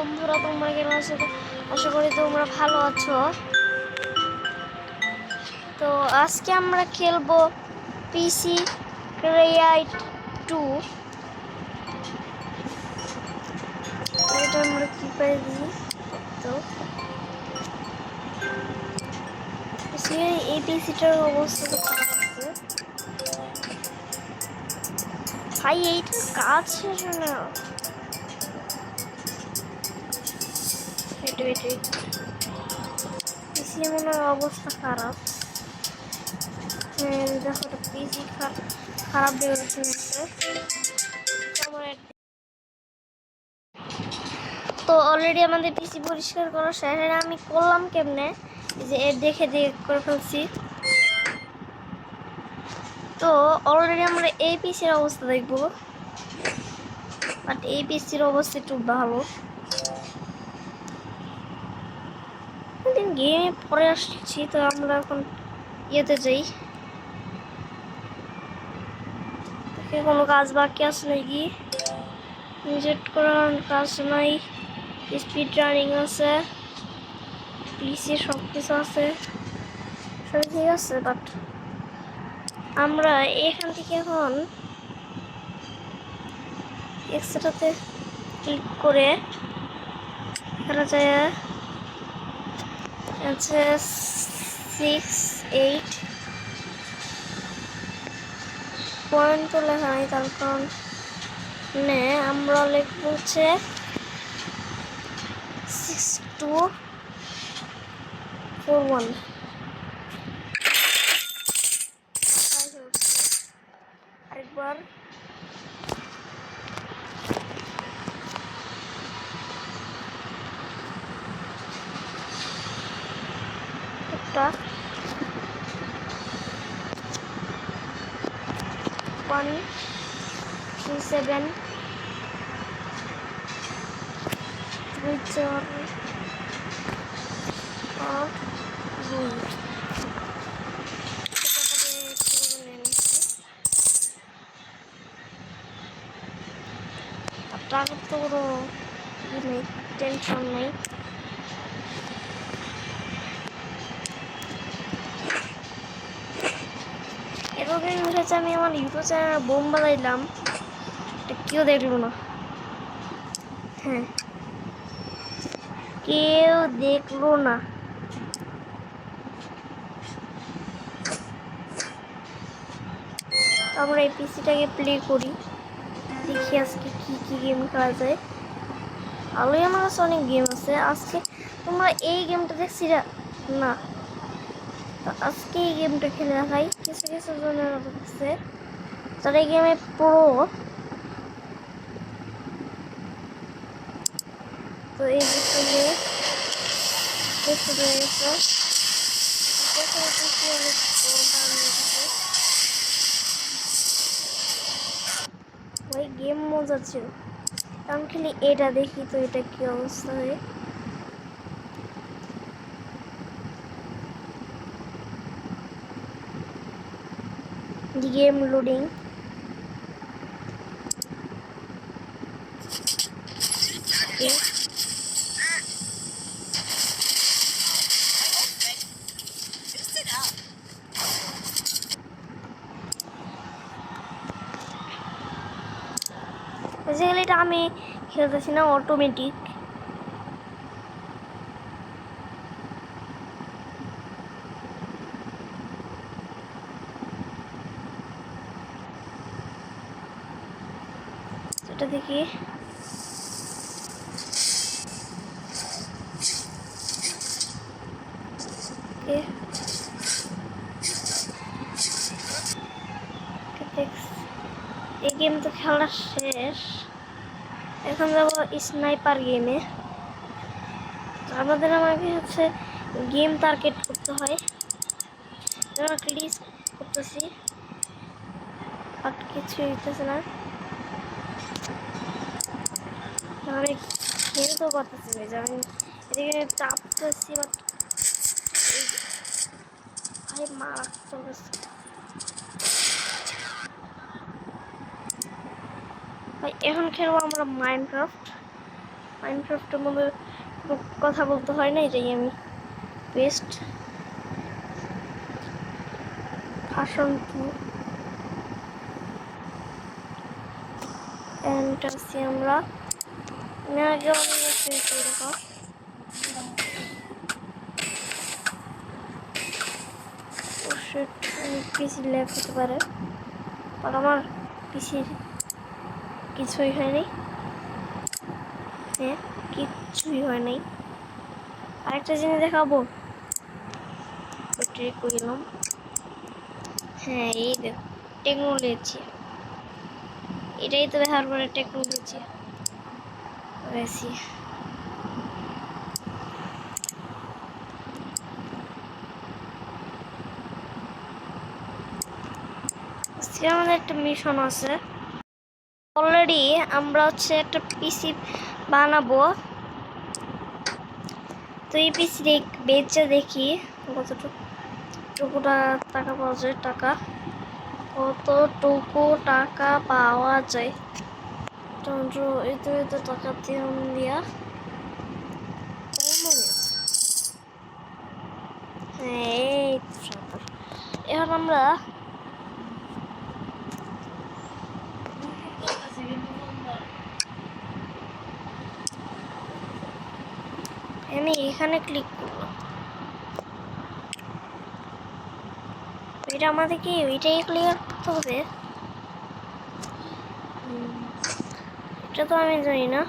বন্ধুরা, তোমরা কেমন আছো? আশা করি তোমরা ভালো আছো। তো আজকে আমরা খেলবো পিসি ক্রিয়েট 2। এটা আমরা কি করে দিই? তো এই পিসিটার অবস্থা তো খারাপ আছে ভাই, এইটার কাজ শেষ হয় না। পিসি মনে হয় অবস্থা খারাপ। দেখো পিসি খারাপ ডেভেলপমেন্ট আছে। তো অলরেডি আমাদের পিসি পরিষ্কার করা শেষ। আমি করলাম কেমনে, যে এর দেখে করে ফেলছি। তো অলরেডি আমরা এই পিসির অবস্থা দেখবো, বাট এই পিসির অবস্থা একটু ভালো। গেমে পরে আসছি, তো আমরা এখন ইয়েতে যাই। কোনো কাজ বাকি আছে নাকি? ইনজেক্ট করার কাজ নাই, স্পিড রানিং আছে, পিসি সব কিছু আছে, সব ঠিক আছে। বাট আমরা এখান থেকে এখন এক্সট্রাতে ক্লিক করে এখানে যায় আছে 6-8 পয়েন্ট তো লেখা নাই, তার কারণ আমরা লিখবো হচ্ছে 6241। আরেকবার একটা 137 2 টাকার তো কোনো নেই, টেনশন নেই। এতদিন হয়েছে আমি আমার ইউটিউব চ্যানেলে বোম বানাইলাম, এটা কেউ দেখলো না। হ্যাঁ, কেউ দেখলো না। আমরা এই পিসিটাকে প্লে করি, দেখি আজকে কি কি গেম খেলা যায়। আলোই আমার কাছে অনেক গেম আছে। আজকে তোমরা এই গেমটা দেখছি না, তো আজকে এই গেমটা খেলে দেখাই। কিছু কিছু জনের আছে যারা এই গেমে প্রো। তো এই ওই গেম মজা ছিল। কারণ খালি এটা দেখি তো এটা কি অবস্থা হয়। Game loading. বেসিক্যালি এটা আমি খেলতেছি না, অটোমেটিক। এটা দেখি এই গেম তো খেলা শেষ। এখন যাবো স্নাইপার গেমে। আমাকে হচ্ছে গেম টার্গেট করতে হয়। ক্লিক করতেছি, বাট কিছু হইতেছে না। আমি খেলতেও পারতেছি না, যে আমি এদিকে চাপতেছি, বাট ভাই মার চলতেছে। ভাই এখন খেলবো আমরা মাইনক্রাফট। মাইনক্রাফটের মধ্যে কথা বলতে হয় না, এটাই আমি বেস্ট ভাষণ টু ফ্যান্টাসি। আমরা আগে অনেক দেখো পিসি ল্যাগ হতে পারে, আর আমার পিসির কিছুই হয়নি। হ্যাঁ, কিচ্ছুই হয় নাই। আরেকটা জিনিস দেখাবো, করলাম। হ্যাঁ, এই দেখো টেকনোলজি, এটাই তো ব্যবহার করে টেকনোলজি বেশি। আমাদের একটা মিশন আছে অলরেডি, আমরা হচ্ছে একটা পিসি বানাবো। তো এই পিসি বেচে দেখি কতটুকু টাকা পাওয়া যায়, কতটুকু টাকা পাওয়া যায়। এত টাকা দিয়া হ্যাঁ, এখন আমরা আমি এখানে ক্লিক করলাম। এটা আমাদের কি ওইটাই ক্লিয়ার করতে হবে? এটা তো আমি জানি না,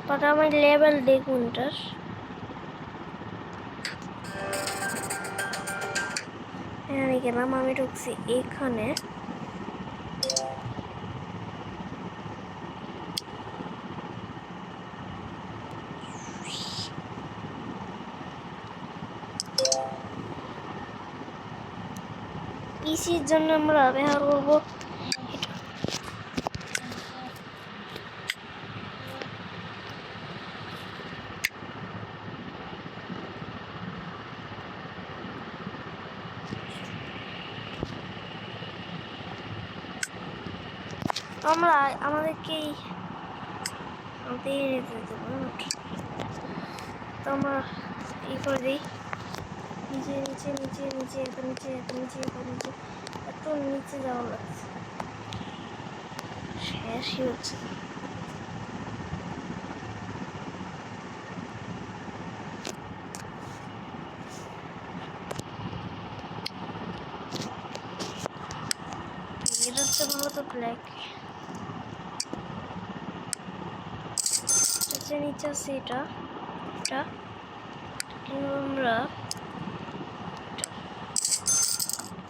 বাট আমার লেভেল দেখুন এটার। আমি গেলাম, আমি ঢুকছি এখানে। পিসির জন্য আমরা ব্যবহার করবো আমরা আমাদেরকেই তো আমরা ই করে দিই, নিচে নিচে নিচে নিচে এত নিচে এত নিচে এত নিচে, এত নিচে যাওয়া লাগছে, শেষই হচ্ছে। এটা হচ্ছে মূলত ব্ল্যাক, নিচে আছে এটা আমরা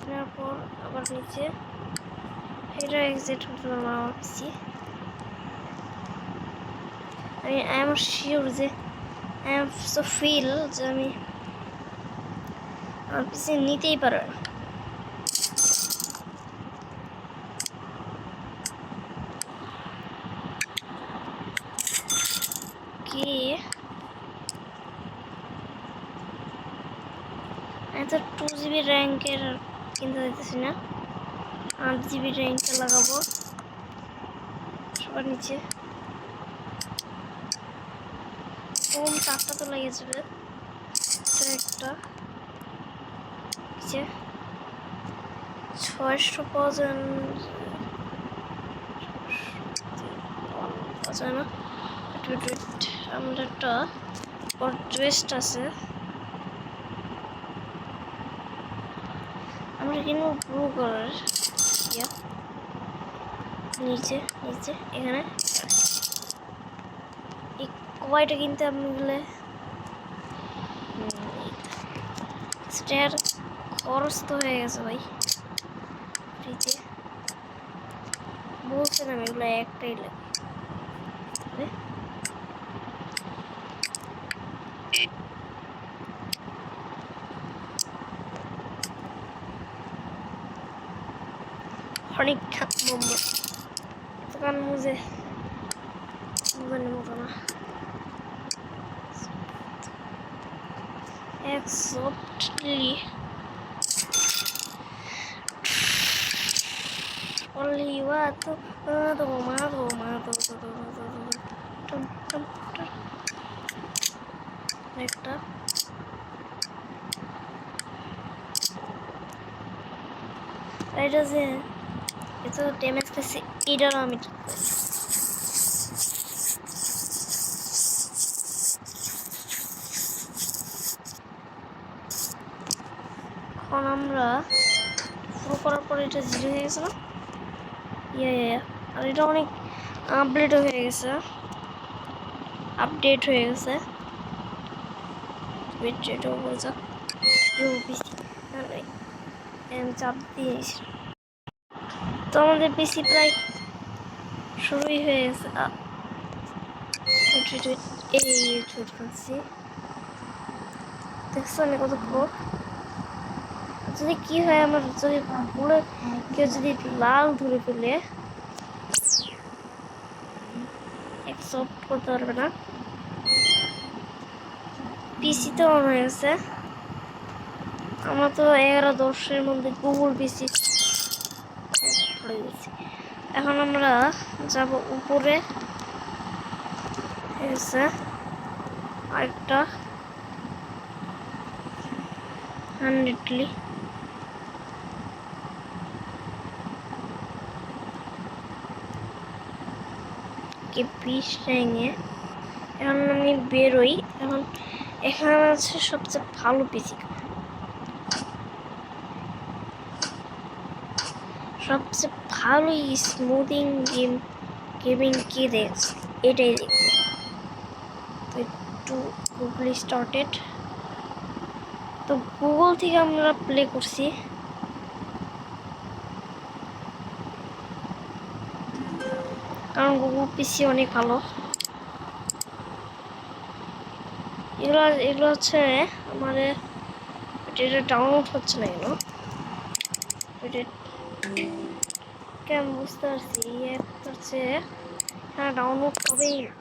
তারপর আবার নিচে এটা এক্সিট হতে পারবো আমার পিসি। আই এম শিওর যে আই এম সো ফিল যে আমি আমার পিসি নিতেই পারবে না। কি আমি তো 2 GB র্যাঙ্কের কিনতে দিতেছি না, 8 GB র্যাঙ্কে লাগাবো। সবার নিচে কম 4টা তো লেগে যাবে, একটা 600 পাওয়া যায় না। আমরা একটা ড্রেসট আছে, আমরা কিনবো ব্লু কালার। নিচে নিচে এখানে এই কয়টা কিনতে আপনি গেলে সেটার খরচ তো হয়ে গেছে ভাই। ফ্রিতে বলছিলাম এগুলো একটাই লাগে। অনেক বোম্বা দোকান মুজে মতো না, exactly only what to computer একটা এটা যে এত ড্যামেজ করছে এটারও আমি ঠিক করি। এখন আমরা শুরু করার পর এটা 0 হয়ে গেছে না? আর এটা অনেক আপডেটও হয়ে গেছে, আপডেট হয়ে গেছে। এটাও বলে যাক চাপ দিয়েছি। তো আমাদের পিসি প্রায় শুরুই হয়ে গেছে। এই ছুট ফেলছি, দেখছো আমি কত পুরো। যদি কি হয় আমার, যদি পুরো কেউ যদি লাল ধরে ফেলে অ্যাকসেপ্ট করতে পারবে না। পিসিতে অন হয়ে গেছে। আমরা তো 11-10-এর মধ্যে গুগল পিসি পড়ে গেছি। এখন আমরা যাব উপরে, আরেকটা 100লি কে পিস নিয়ে এখন আমি বেরোই। এখন এখানে আছে সবচেয়ে ভালো পিসি, সবচেয়ে ভালো স্মুথিং গেমিং কি দেখছি এটাই দেখবো। তো একটু গুগল স্টার্টেড, তো গুগল থেকে আমরা প্লে করছি। কারণ গুগল পিসি অনেক ভালো। এগুলো হচ্ছে আমাদের এটা ডাউনলোড হচ্ছে না কেন, এটা কেমন বুঝতে পারছি হচ্ছে হ্যাঁ ডাউনলোড হবেই না।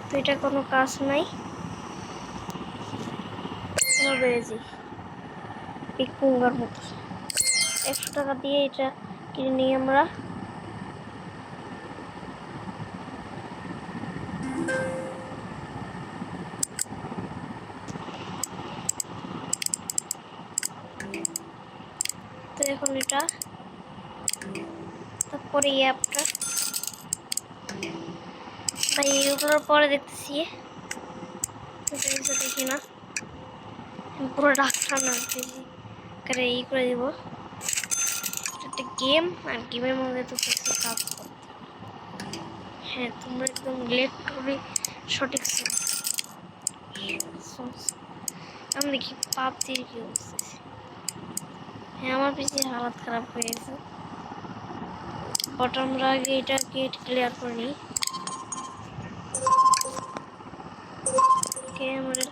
তো এটা কোনো কাজ নাই, বেড়েছি পিকুঙ্গার মতো। 100 টাকা দিয়ে এটা কিনে নিই আমরা। তো এখন এটা তারপরে এই অ্যাপটা ভাই এগুলোর পরে দেখতেছি, দেখি না পুরো ডাক্তার না করে ই করে দিব। একটা গেম, আর গেমের মধ্যে তো কিছু কাজ করতে। হ্যাঁ তোমরা একদম ইলেকট্রনিক সঠিক। আমি দেখি পাবজির কি অবস্থা। হ্যাঁ আমার পিসি হালাত খারাপ হয়ে গেছে, বাট আমরা আগে এটা গেট ক্লিয়ার করে নিই। আমরা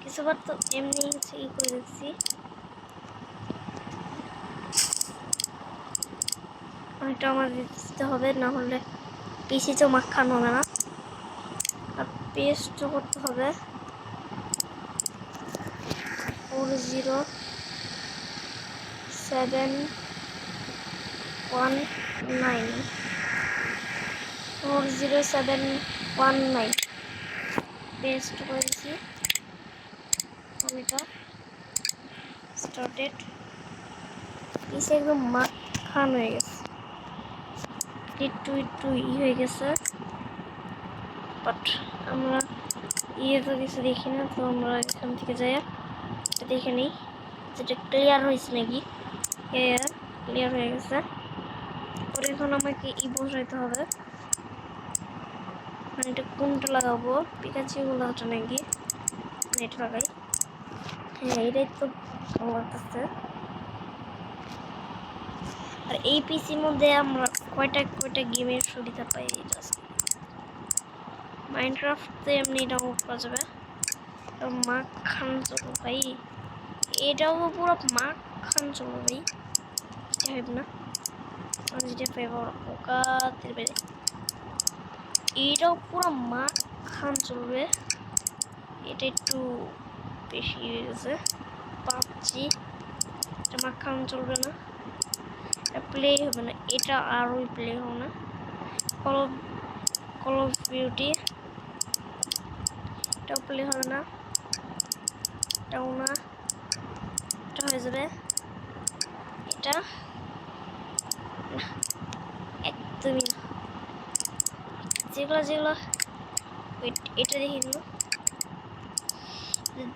কিছুবার তো এমনি ই করে দিচ্ছি। এটা আমাদের দিতে হবে, না হলে পিসি তো মাখানো হবে না। আর পেস্ট করতে হবে 40719 পেস্ট করেছি। এটা স্টার্টেড, পিসি একদম মাখান হয়ে গেছে, একটু হয়ে গেছে। বাট আমরা তো কিছু দেখি না, তো আমরা এখান থেকে যাই দেখে নিই যেটা ক্লিয়ার হয়েছে নাকি। ক্লিয়ার হয়ে গেছে। পরে এখন আমাকে বসাইতে হবে, মানে এটা কোনটা লাগাবো, পিকাচু লাগাটা নাকি নেট লাগাই। হ্যাঁ এটাই তো ভালো লাগতেছে। আর এই পিসির মধ্যে আমরা কয়টা গেমের সুবিধা পাই। মাইনক্রাফট এমনি ডাউনলোড করা যাবে, মাখান চলবে ভাই, এটাও পুরো মাখান চলবে ভাই, হবে না যেটা পাইব ওকাতের বেড়ে, এটাও পুরো মাখান চলবে। এটা একটু বেশি হয়ে গেছে, পাবজি এটা মাখান চলবে না। প্লে হবে না, এটা আরোই প্লে হবে না। কল অফ ডিউটি এটাও প্লে হবে না, এটাও না, এটা হয়ে যাবে, এটা একদমই না। যেগুলো এটা দেখি না,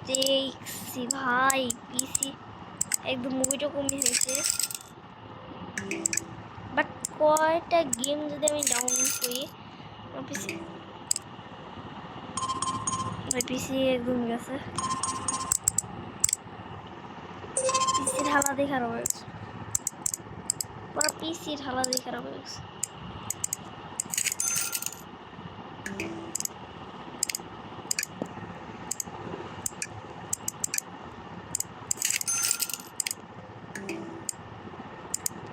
দেখছি ভাই পিসি একদম মুভিটা কমে হয়েছে। বাট কয়টা গেম যদি আমি ডাউনলোড করি পিসি, ভাই পিসি একদম গেছে, পিসির হালাতই খারাপ হয়ে গেছে, পুরো পিসির হালাতই খারাপ হয়ে গেছে।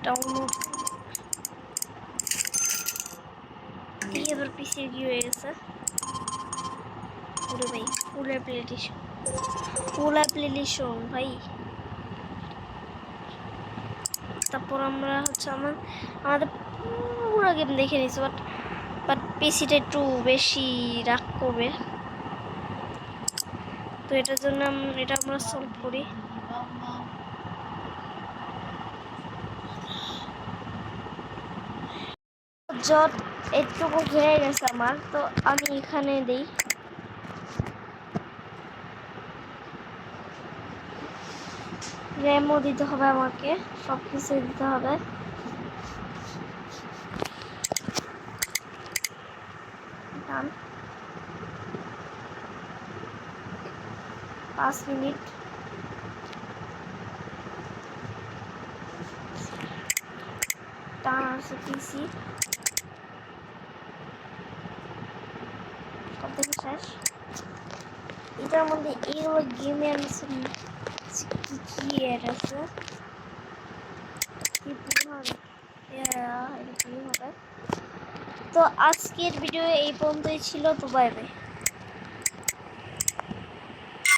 ডাউনলোড দিয়ে এবার পিসি কি হয়ে গেছে পুরো ভাই, ফুল অ্যাপ্লিকেশন ভাই। তারপর আমরা হচ্ছে আমাদের পুরো গেম দেখে নিচ্ছি, বাট পিসিটা একটু বেশি রাগ করবে, তো এটার জন্য এটা আমরা সলভ করি। জট একটুকু হয়ে গেছে আমার, তো আমি এখানে দিই র্যামও দিতে হবে, আমাকে সব কিছু দিতে হবে। ডান, 5 মিনিট। টান আছে পিসি, সব থেকে শেষ। এটার মধ্যে এইগুলো গেমের কি এড আছে, তো আজকের ভিডিও এই পর্যন্তই ছিল, তো বাই বাই।